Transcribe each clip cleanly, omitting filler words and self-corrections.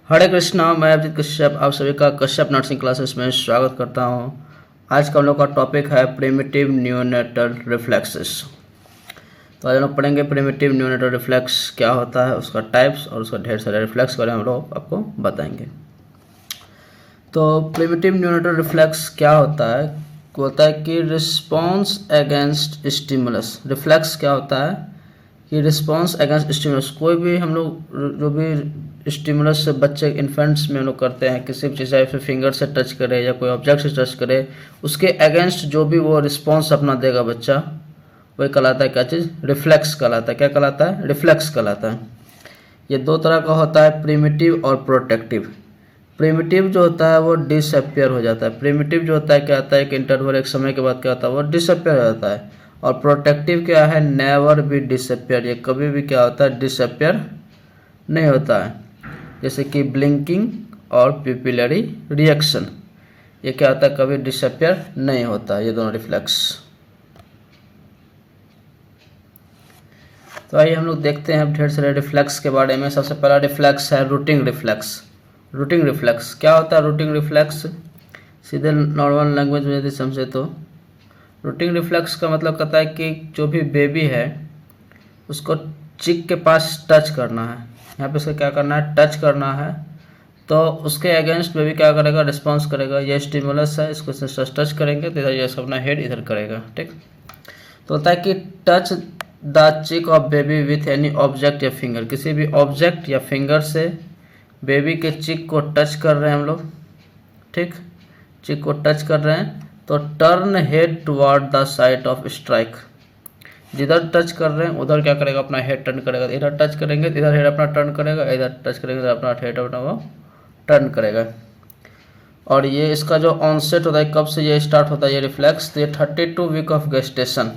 हरे कृष्णा। मैं अभिजीत कश्यप आप सभी का कश्यप नर्सिंग क्लासेस में स्वागत करता हूं। आज का हम लोग का टॉपिक है प्रिमिटिव न्यूनेटल रिफ्लेक्सेस। तो आज हम लोग पढ़ेंगे प्रिमिटिव न्यूनेटल रिफ्लेक्स क्या होता है, उसका टाइप्स और उसका ढेर सारे रिफ्लेक्स के बारे में हम लोग आपको बताएंगे। तो प्रिमिटिव न्यूनेटल रिफ्लेक्स क्या होता है? कि रिस्पॉन्स अगेंस्ट स्टिमुलस। रिफ्लेक्स क्या होता है कि रिस्पॉन्स अगेंस्ट स्टिमुलस। कोई भी हम लोग जो भी स्टिमुलस से बच्चे इन्फेंट्स में हम लोग करते हैं, किसी भी चीज़ से फिंगर से टच करे या कोई ऑब्जेक्ट से टच करे, उसके अगेंस्ट जो भी वो रिस्पॉन्स अपना देगा बच्चा, वही कहलाता है क्या चीज़? रिफ्लेक्स कहलाता है। क्या कहलाता है? रिफ्लेक्स कहलाता है। ये दो तरह का होता है, प्रिमिटिव और प्रोटेक्टिव। प्रिमिटिव जो होता है वो डिसअपियर हो जाता है। प्रिमिटिव जो होता है क्या होता है कि इंटरवल एक समय के बाद क्या होता है, वो डिसअपियर हो जाता है। और प्रोटेक्टिव क्या है? नेवर भी डिसअपियर। ये कभी भी क्या होता है? डिसअपियर नहीं होता है। जैसे कि ब्लिंकिंग और पिपिलरी रिएक्शन, ये क्या होता है? कभी डिसअपियर नहीं होता, ये दोनों रिफ्लेक्स। तो आइए हम लोग देखते हैं अब ढेर सारे रिफ्लेक्स के बारे में। सबसे पहला रिफ्लेक्स है रूटिंग रिफ्लेक्स। रूटिंग रिफ्लेक्स क्या होता है? रूटिंग रिफ्लेक्स सीधे नॉर्मल लैंग्वेज में यदि समझे तो रूटिंग रिफ्लेक्स का मतलब कहता है कि जो भी बेबी है उसको चिक के पास टच करना है। यहाँ पे उसको क्या करना है? टच करना है। तो उसके अगेंस्ट बेबी क्या करेगा? रिस्पॉन्स करेगा। ये स्टिमुलस है, इसको टच करेंगे तो इधर ये अपना हेड इधर करेगा। ठीक। तो होता है कि टच द चिक of baby with any object या फिंगर। किसी भी ऑब्जेक्ट या फिंगर से बेबी के चिक को टच कर रहे हैं हम लोग। ठीक, चिक को टच कर रहे हैं तो turn head toward the site of strike. जिधर टच कर रहे हैं उधर क्या करेगा? अपना हेड टर्न करेगा। इधर टच करेंगे तो इधर हेड अपना टर्न करेगा, इधर टच करेंगे तो अपना हेड अपना वो टर्न करेगा। और ये इसका जो ऑनसेट होता है, कब से ये स्टार्ट होता है ये रिफ्लेक्स? तो ये 32 वीक ऑफ गेस्टेशन।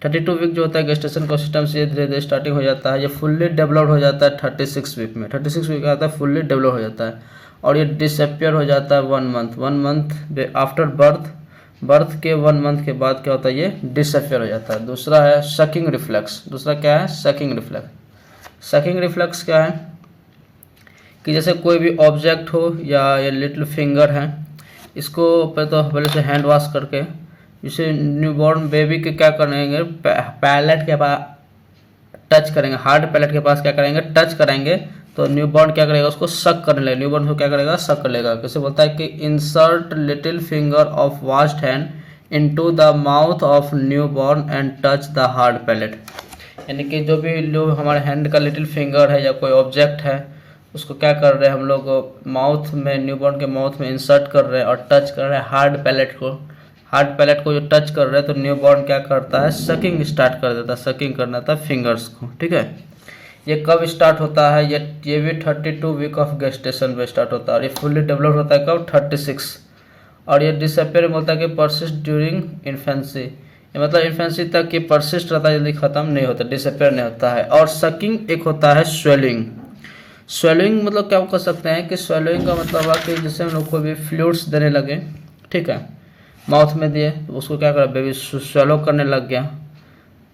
32 वीक जो होता है गेस्टेशन का सिस्टम से धीरे धीरे स्टार्टिंग हो जाता है। ये फुल्ली डेवलप्ड हो जाता है 36 वीक में। 36 वीक आता है फुल्ली डेवलप हो जाता है। और ये डिसअपियर हो जाता है 1 month. 1 month after birth. Birth के 1 मंथ के बाद क्या होता है? ये डिसअपियर हो जाता है। दूसरा है सकिंग रिफ्लेक्स। दूसरा क्या है? Sucking reflex. सकिंग रिफ्लेक्स क्या है कि जैसे कोई भी ऑब्जेक्ट हो या ये लिटिल फिंगर है, इसको पहले से हैंड वॉश करके इसे न्यूबॉर्न बेबी के क्या करेंगे? पैलेट के पास टच करेंगे। हार्ड पैलेट के पास क्या करेंगे? टच करेंगे। तो न्यूबॉर्न क्या करेगा? उसको सक करने लगेगा। न्यूबॉर्न को क्या करेगा? सक कर लेगा। कैसे बोलता है कि insert little finger of washed hand into the mouth of newborn and touch the hard palate. यानी कि जो भी लोग हमारे हैंड का लिटिल फिंगर है या कोई ऑब्जेक्ट है, उसको क्या कर रहे हैं हम लोग? माउथ में, न्यूबॉर्न के माउथ में इंसर्ट कर रहे हैं और टच कर रहे हैं हार्ड पैलेट को। हार्ड पैलेट को जो टच कर रहे हैं तो न्यूबॉर्न क्या करता है? सकिंग स्टार्ट कर देता है। सकिंग करना था फिंगर्स को। ठीक है। ये कब स्टार्ट होता है? ये भी 32 वीक ऑफ गेस्टेशन में स्टार्ट होता है। और ये फुल्ली डेवलप होता है कब? 36। और ये डिसअपियर में बोलता है कि परसिस्ट ड्यूरिंग इन्फेंसी। ये मतलब इन्फेंसी तक ये परसिस्ट रहता है, जल्दी खत्म नहीं होता, डिसअपियर नहीं होता है। और सकिंग एक होता है स्वेलिंग। स्वेलिंग मतलब क्या कर सकते हैं कि स्वेलिंग का मतलब है कि जैसे हम लोग को भी फ्लूइड्स देने लगे, ठीक है, माउथ में दिए तो उसको क्या करा? बेबी स्वेलो करने लग गया,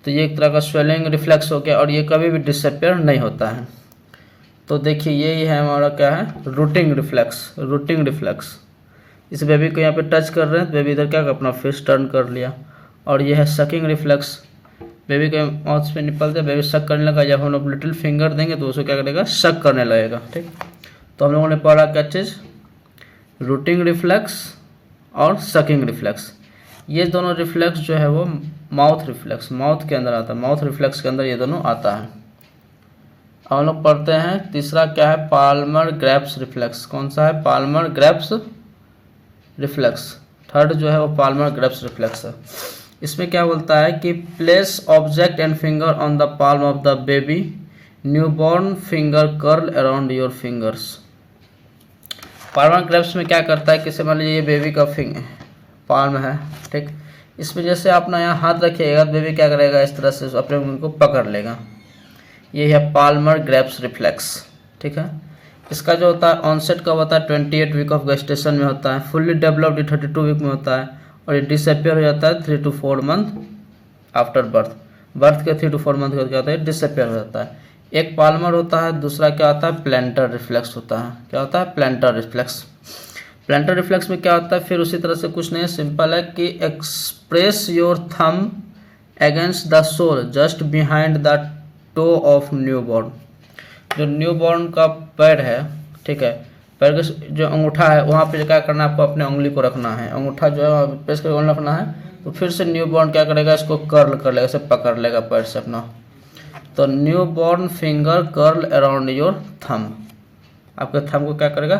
तो ये एक तरह का स्वेलिंग रिफ्लेक्स हो गया। और ये कभी भी डिसअपियर नहीं होता है। तो देखिए यही है हमारा क्या है? Routing reflex. Rooting reflex. इस बेबी को यहाँ पे टच कर रहे हैं तो बेबी इधर क्या अपना फेस टर्न कर लिया। और ये है सकिंग रिफ्लेक्स। बेबी के माउथ पे निकलते बेबी शक करने लगा। जब हम लोग लिटिल फिंगर देंगे तो उसको क्या करेगा? शक करने लगेगा। ठीक। तो हम लोगों ने पढ़ा क्या चीज़? रूटिंग रिफ्लेक्स और सकिंग रिफ्लेक्स। ये दोनों रिफ्लेक्स जो है वो माउथ रिफ्लेक्स, माउथ के अंदर आता है। माउथ रिफ्लेक्स के अंदर ये दोनों आता है। अब हम लोग पढ़ते हैं तीसरा क्या है? Palmar grasp reflex. कौन सा है? Palmar grasp reflex. थर्ड जो है वो पाल्मर ग्रैप्स रिफ्लेक्स है। इसमें क्या बोलता है कि place object and finger on the palm of the baby, newborn finger curl around your fingers. Palmar grasp में क्या करता है कि मान लीजिए ये बेबी का पाल्म है, ठीक, इसमें जैसे आप ना यहाँ हाथ रखिएगा तो बेबी क्या करेगा? इस तरह से अपने उनको पकड़ लेगा। ये है पाल्मर ग्रैप्स रिफ्लेक्स। ठीक है। इसका जो होता है ऑनसेट कब होता है? 28 वीक ऑफ गेस्टेशन में होता है। फुल्ली डेवलप्ड 32 वीक में होता है। और ये डिसअपियर हो जाता है 3 to 4 month after birth. Birth के 3 to 4 मंथ के क्या होता है? डिसअपियर हो जाता है। एक पाल्मर होता है, दूसरा क्या होता है प्लेंटर रिफ्लेक्स होता है। क्या होता है प्लेंटर रिफ्लेक्स। प्लेंटर रिफ्लेक्स में क्या होता है फिर उसी तरह से कुछ नहीं है, सिंपल है कि express your thumb against the sole just behind the toe of newborn. जो न्यू बॉर्न का पैर है, ठीक है, पैर का जो अंगूठा है वहाँ पे क्या करना है आपको अपने उंगली को रखना है, अंगूठा जो है प्रेस करके रखना है। तो फिर से न्यू बॉर्न क्या करेगा, इसको कर्ल कर लेगा, इसे पकड़ लेगा पैर से अपना। तो new born finger curl around your thumb, आपके थंब को क्या करेगा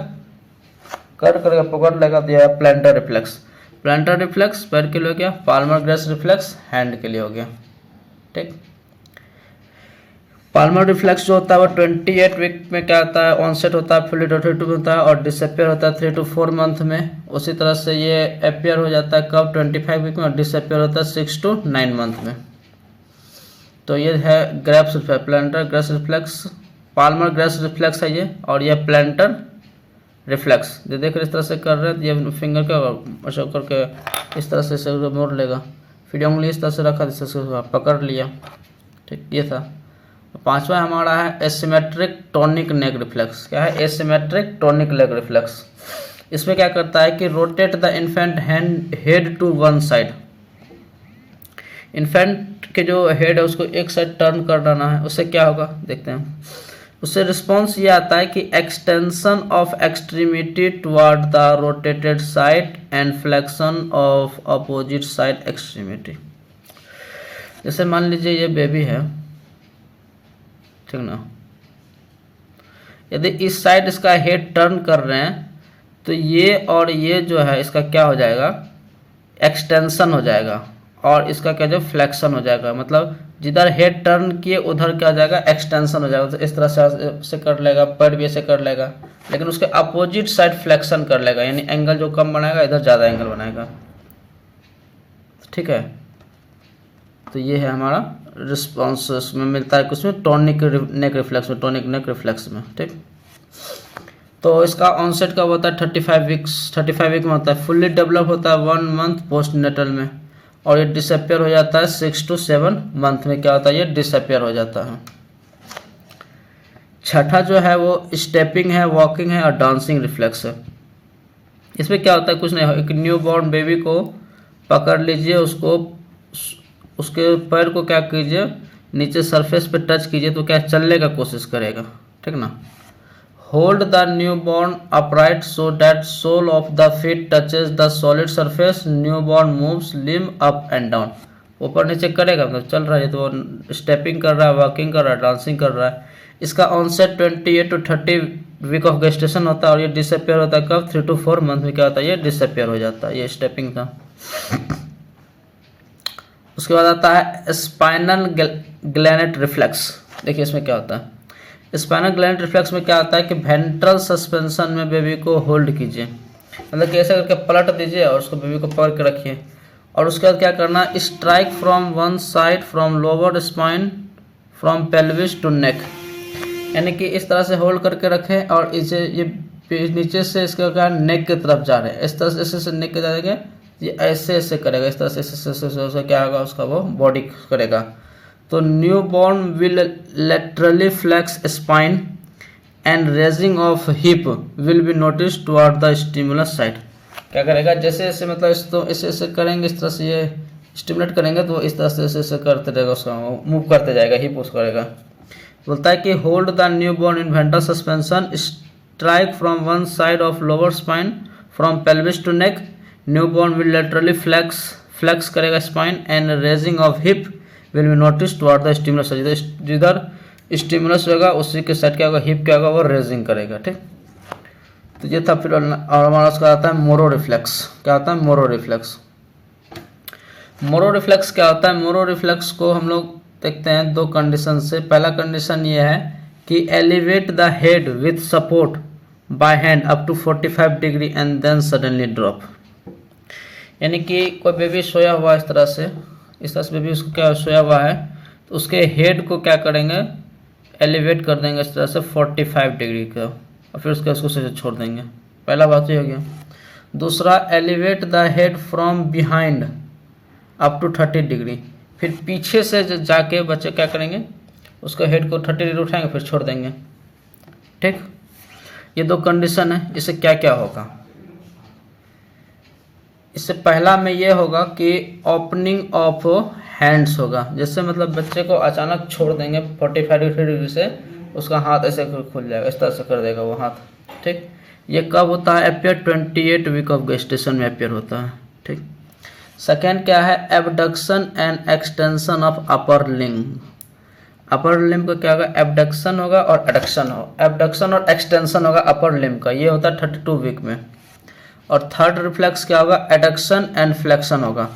कर्ल करेगा, पकड़ लेगा। तो यह प्लेंटर रिफ्लेक्स। प्लेंटर रिफ्लेक्स पैर के लिए हो गया, पाल्मर ग्रेस रिफ्लेक्स हैंड के लिए हो गया। ठीक, पाल्मर रिफ्लेक्स जो होता है वो 28 वीक में क्या होता है ऑनसेट होता है, फुली रोटेटिव होता है और डिसअपियर होता है 3 to 4 मंथ में। उसी तरह से ये अपियर हो जाता है कब 25 वीक में और डिसअपियर होता है 6 to 9 मंथ में। तो ये है grapes planter grace reflex, Palmer grace reflex है ये, और ये प्लेंटर रिफ्लेक्स। ये देख इस तरह से कर रहे हैं, ये फिंगर का ऐसा करके इस तरह से मोड़ लेगा, फिर उंगली इस तरह से रखा, इस तरह से पकड़ लिया। ठीक, ये था। पांचवा हमारा है एसिमेट्रिक टोनिक नेक रिफ्लेक्स। क्या है एसिमेट्रिक टोनिक नेक रिफ्लेक्स। इसमें क्या करता है कि rotate the infant hand head to one side. Infant के जो हेड है उसको एक साइड टर्न कर देना है, उससे क्या होगा देखते हैं। उससे रिस्पॉन्स ये आता है कि extension of extremity toward the rotated side and flexion of opposite side extremity. जैसे मान लीजिए ये बेबी है, ठीक ना, यदि इस साइड इसका हेड टर्न कर रहे हैं तो ये और ये जो है इसका क्या हो जाएगा एक्सटेंशन हो जाएगा, और इसका क्या जो फ्लेक्शन हो जाएगा। मतलब जिधर हेड टर्न किए उधर क्या हो जाएगा एक्सटेंशन हो जाएगा। तो इस तरह से कर लेगा, पैर भी ऐसे कर लेगा, लेकिन उसके अपोजिट साइड फ्लेक्शन कर लेगा, यानी एंगल जो कम बनाएगा इधर ज़्यादा एंगल बनाएगा। ठीक है, तो ये है हमारा रिस्पॉन्स में मिलता है कुछ में टोनिक नेक रिफ्लेक्स में, टोनिक नेक रिफ्लेक्स में। ठीक, तो इसका ऑनसेट कब होता है 35 वीक में होता है, फुल्ली डेवलप होता है 1 मंथ पोस्ट नेटल में, और ये डिसअपियर हो जाता है 6 to 7 मंथ में। क्या होता है ये डिसअपियर हो जाता है। छठा जो है वो स्टेपिंग है, वॉकिंग है और डांसिंग रिफ्लेक्स है। इसमें क्या होता है कुछ नहीं, एक न्यू बॉर्न बेबी को पकड़ लीजिए, उसके पैर को क्या कीजिए नीचे सरफेस पे टच कीजिए तो क्या चलने का कोशिश करेगा। ठीक ना, hold the new born upright so that sole of the feet touches the solid surface, newborn moves limb up and down. ऊपर नीचे करेगा मतलब चल रहा है, तो स्टेपिंग कर रहा है, वॉकिंग कर रहा है, डांसिंग कर रहा है। इसका onset 28 to 30 week of gestation होता है, और ये डिसअपियर होता है कब 3 to 4 मंथ में। क्या होता है ये डिसअपियर हो जाता है, ये स्टेपिंग था। उसके बाद आता है स्पाइनल ग्लैनेट रिफ्लेक्स। देखिए इसमें क्या होता है, स्पाइनल ग्लैनेट रिफ्लेक्स में क्या होता है कि वेंट्रल सस्पेंशन में बेबी को होल्ड कीजिए, मतलब कैसे करके पलट दीजिए और उसको बेबी को पकड़ के रखिए, और उसके बाद क्या करना strike from one side from lower spine from pelvis to neck, यानी कि इस तरह से होल्ड करके रखें और इसे ये नीचे से इसका क्या नेक की तरफ जा रहे हैं, इस तरह से ऐसे नेक के जाएंगे, ये ऐसे ऐसे करेगा, इस तरह से ऐसे क्या होगा उसका वो बॉडी करेगा। तो new born will laterally flex spine and raising of hip will be notice toward the stimulus side. क्या करेगा जैसे ऐसे मतलब इस तो ऐसे ऐसे करेंगे, इस तरह से ये स्टिमुलेट करेंगे तो इस तरह से ऐसे ऐसे करते रहेगा, उसका मूव करते जाएगा, हिप उस करेगा। बोलता है कि hold the new born in ventral suspension, strike from one side of lower spine from pelvis to neck, new born will laterally flex करेगा spine and raising of hip will be notice toward the stimulus. जिधर stimulus होगा उसी के side क्या होगा, hip क्या होगा वो रेजिंग करेगा। ठीक, तो ये था। फिर और हमारा उसका आता है मोरो रिफ्लेक्स। क्या आता है मोरो रिफ्लेक्स। मोरो रिफ्लेक्स क्या होता है, मोरो रिफ्लेक्स को हम लोग देखते हैं दो कंडीशन से। पहला कंडीशन ये है कि elevate the head with support by hand up to 45 degree and then suddenly drop, यानी कि कोई बेबी सोया हुआ इस तरह से बेबी उसको क्या सोया हुआ है तो उसके हेड को क्या करेंगे एलिवेट कर देंगे इस तरह से 45 डिग्री का, और फिर उसको से छोड़ देंगे। पहला बात ये हो गया। दूसरा elevate the head from behind up to 30 degree, फिर पीछे से जाके बच्चे क्या करेंगे उसका हेड को 30 डिग्री उठाएंगे फिर छोड़ देंगे। ठीक, ये दो कंडीशन है। इससे क्या क्या होगा, इससे पहला में ये होगा कि ओपनिंग ऑफ हैंड्स होगा। जैसे मतलब बच्चे को अचानक छोड़ देंगे 45 डिग्री से, उसका हाथ ऐसे खुल जाएगा, इस तरह से कर देगा वो हाथ। ठीक, ये कब होता है, अपियर 28 वीक ऑफ गेस्टेशन में अपियर होता है। ठीक, सेकेंड क्या है, abduction and extension of upper limb. Upper limb का क्या होगा, एबडक्शन होगा और एडक्शन हो, एबडक्शन और एक्सटेंशन होगा अपर लिम्ब का, ये होता है 32 वीक में। और थर्ड रिफ्लेक्स क्या होगा, एडक्शन एंड फ्लेक्शन होगा,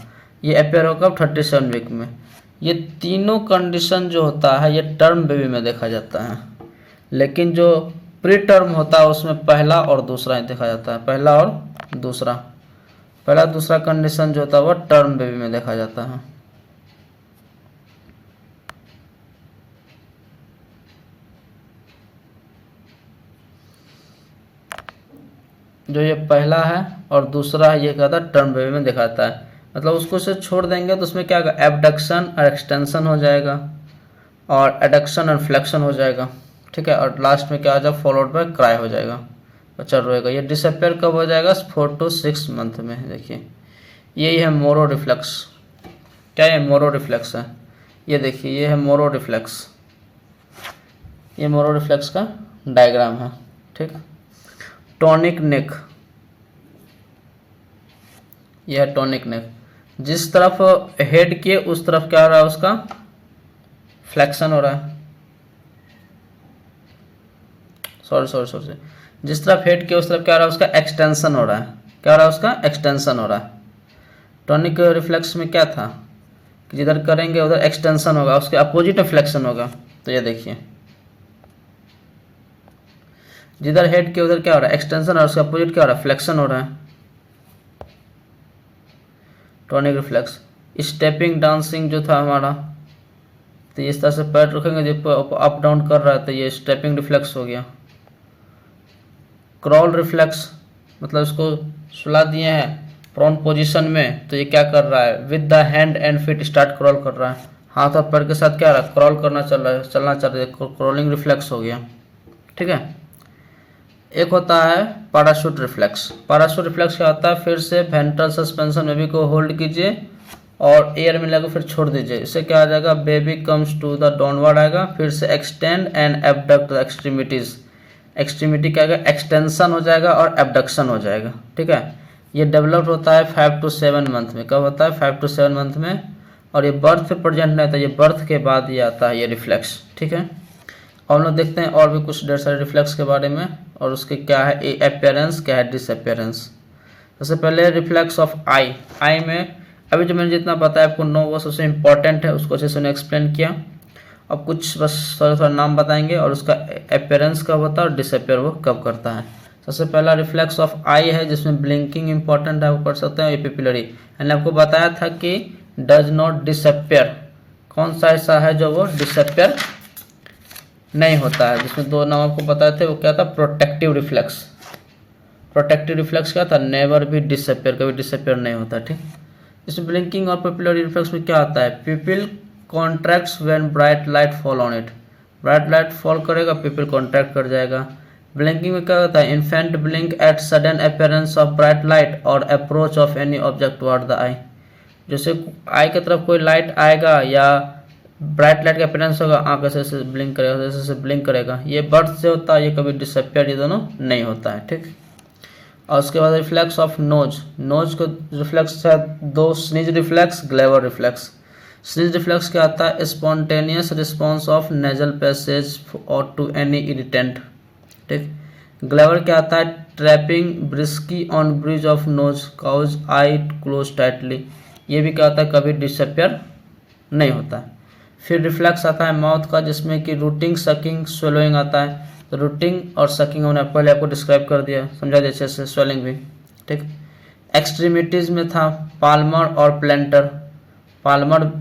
ये अपेयर होगा 37 वीक में। ये तीनों कंडीशन जो होता है ये टर्म बेबी में देखा जाता है, लेकिन जो प्री टर्म होता है उसमें पहला और दूसरा ही देखा जाता है, पहला और दूसरा। पहला दूसरा कंडीशन जो होता है वो टर्म बेबी में देखा जाता है। जो ये पहला है और दूसरा है ये कहता है टर्म बेबी में दिखाता है। मतलब उसको से छोड़ देंगे तो उसमें क्या होगा, एबडक्शन और एक्सटेंशन हो जाएगा और एडक्शन और फ्लेक्शन हो जाएगा। ठीक है, और लास्ट में क्या आ जाएगा, फॉलोड बाय क्राई हो जाएगा, बच्चा रोएगा। ये डिसअपेयर कब हो जाएगा, 4 to 6 मंथ में। देखिए यही है मोरो रिफ्लेक्स। क्या ये मोरो रिफ्लेक्स है, ये देखिए ये है मोरो रिफ्लेक्स, ये मोरो रिफ्लेक्स का डायग्राम है। ठीक, टॉनिक नेक, यह है टॉनिक नेक। जिस तरफ हेड किए उस तरफ क्या हो रहा है, उसका फ्लेक्शन हो रहा है। सॉरी, जिस तरफ हेड किए उस तरफ क्या हो रहा है, उसका एक्सटेंशन हो रहा है। क्या हो रहा है, उसका एक्सटेंशन हो रहा है। टॉनिक रिफ्लेक्स में क्या था कि जिधर करेंगे उधर एक्सटेंशन होगा, उसके अपोजिट में फ्लेक्शन होगा। तो ये देखिए जिधर हेड के उधर क्या हो रहा है, एक्सटेंशन, और उसका अपोजिट क्या हो रहा है, फ्लेक्शन हो रहा है। Tonic reflex. स्टेपिंग डांसिंग जो था हमारा, तो इस तरह से पैर रखेंगे जब अप डाउन कर रहा है तो ये स्टेपिंग रिफ्लेक्स हो गया। क्रॉल रिफ्लेक्स, मतलब इसको सुला दिए हैं प्रोन पोजीशन में, तो ये क्या कर रहा है, with the hand and feet start crawl कर रहा है। हाथ और पैर के साथ क्या रहा है, क्रॉल करना चल रहा है, चलना चल रहा है, क्रॉलिंग रिफ्लेक्स हो गया। ठीक है, एक होता है पैराशूट रिफ्लेक्स। पैराशूट रिफ्लेक्स क्या होता है, फिर से वेंट्रल सस्पेंशन बेबी को होल्ड कीजिए और एयर में लगा फिर छोड़ दीजिए। इससे क्या आ जाएगा, baby comes to the downward आएगा, फिर से extend and abduct the extremities. Extremity क्या आएगा, एक्सटेंशन हो जाएगा और एबडक्शन हो जाएगा। ठीक है, ये डेवलप्ड होता है 5 to 7 मंथ में। कब होता है, 5 to 7 मंथ में। और ये बर्थ पे प्रेजेंट नहीं होता, ये बर्थ के बाद ये आता है ये रिफ्लेक्स। ठीक है, और हम लोग देखते हैं और भी कुछ ढेर सारे रिफ्लेक्स के बारे में और उसके क्या है अपेयरेंस, क्या है डिसअपेयरेंस। सबसे पहले रिफ्लेक्स ऑफ आई। आई में अभी जो मैंने जितना बताया आपको 9 वो सबसे इंपॉर्टेंट है, उसको अच्छे से एक्सप्लेन किया। अब कुछ बस थोड़ा नाम बताएंगे और उसका अपेयरेंस कब होता है और डिसअपेयर वो कब करता है। सबसे पहला रिफ्लेक्स ऑफ आई है जिसमें ब्लिंकिंग इंपॉर्टेंट है, वो कर सकते हैं। पिपिलरी मैंने आपको बताया था कि डज नॉट डिसअपेयर, कौन सा ऐसा है जो वो डिसअपेयर नहीं होता है, जिसमें 2 नाम आपको बताए थे। वो क्या था, प्रोटेक्टिव रिफ्लेक्स। प्रोटेक्टिव रिफ्लेक्स क्या था, नेवर भी डिसअपेयर, कभी डिसअपेयर नहीं होता। ठीक, इसमें ब्लिंकिंग और पिपिलरी रिफ्लेक्स में क्या आता है, pupil contracts when bright light fall on it. Bright light fall करेगा, पिपिल कॉन्ट्रैक्ट कर जाएगा। ब्लिंकिंग में क्या होता है, infant blink at sudden appearance of bright light और approach of any object toward the eye. जैसे आई की तरफ कोई लाइट आएगा या ब्राइट लाइट का अपेयरेंस होगा, आंख ऐसे ब्लिंक करेगा, ऐसे ब्लिंक करेगा, ये बर्थ से होता है, ये कभी डिसअपेयर ये दोनों नहीं होता है। ठीक, और उसके बाद रिफ्लेक्स ऑफ नोज। नोज को रिफ्लेक्स है 2, sneeze reflex, glabellar reflex. Sneeze reflex क्या आता है, spontaneous response of nasal passage और टू एनी इरिटेंट। ठीक, ग्लेवर क्या आता है, tapping briskly on bridge of nose cause eye close tightly. ये भी क्या होता है, कभी डिसअपेयर नहीं होता है। फिर रिफ्लेक्स आता है माउथ का, जिसमें कि रूटिंग, सकिंग, स्वेलोइंग आता है। तो रूटिंग और सकिंग हमने पहले आपको डिस्क्राइब कर दिया, समझा दिया अच्छे से, स्वेलिंग भी। ठीक, एक्सट्रीमिटीज में था पाल्मर और प्लेंटर। पाल्मर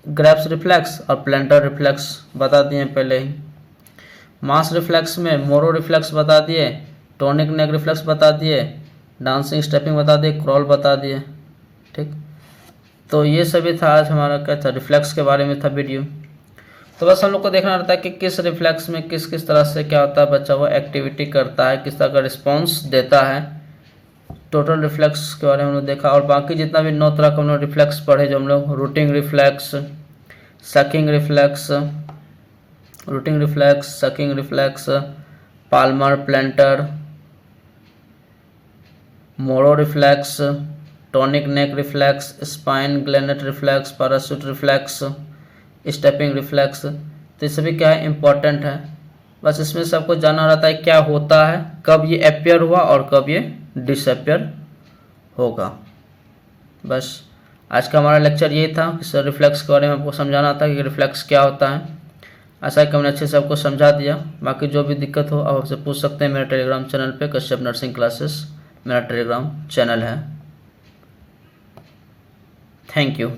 ग्रैप्स रिफ्लेक्स और प्लेंटर रिफ्लेक्स बता दिए पहले ही। मास रिफ्लेक्स में मोरो रिफ्लेक्स बता दिए, टॉनिक नेक रिफ्लेक्स बता दिए, डांसिंग स्टेपिंग बता दिए, क्रॉल बता दिए। ठीक, तो ये सभी था आज हमारा क्या था, रिफ्लेक्स के बारे में था वीडियो। तो बस हम लोग को देखना रहता है कि किस रिफ्लेक्स में किस किस तरह से क्या होता है, बच्चा वो एक्टिविटी करता है, किस तरह का रिस्पॉन्स देता है। टोटल रिफ्लेक्स के बारे में हम लोग देखा, और बाकी जितना भी 9 तरह का हम लोग रिफ्लेक्स पढ़े, जो हम लोग rooting reflex, sucking reflex, rooting reflex, sucking reflex, palmar plantar, Moro reflex, tonic neck reflex, spine Galant reflex, parachute reflex, stepping reflex, तो ये सभी क्या है, इंपॉर्टेंट है। बस इसमें सबको जानना रहता है क्या होता है, कब ये अपियर हुआ और कब ये डिसअपियर होगा। बस आज का हमारा लेक्चर यही था कि सर रिफ्लेक्स के बारे में आपको समझाना था कि रिफ्लेक्स क्या होता है। ऐसा है कि हमने अच्छे से आपको समझा दिया। बाकी जो भी दिक्कत हो आप आपसे पूछ सकते हैं मेरे टेलीग्राम चैनल पे, कश्यप नर्सिंग क्लासेस मेरा टेलीग्राम चैनल है। Thank you.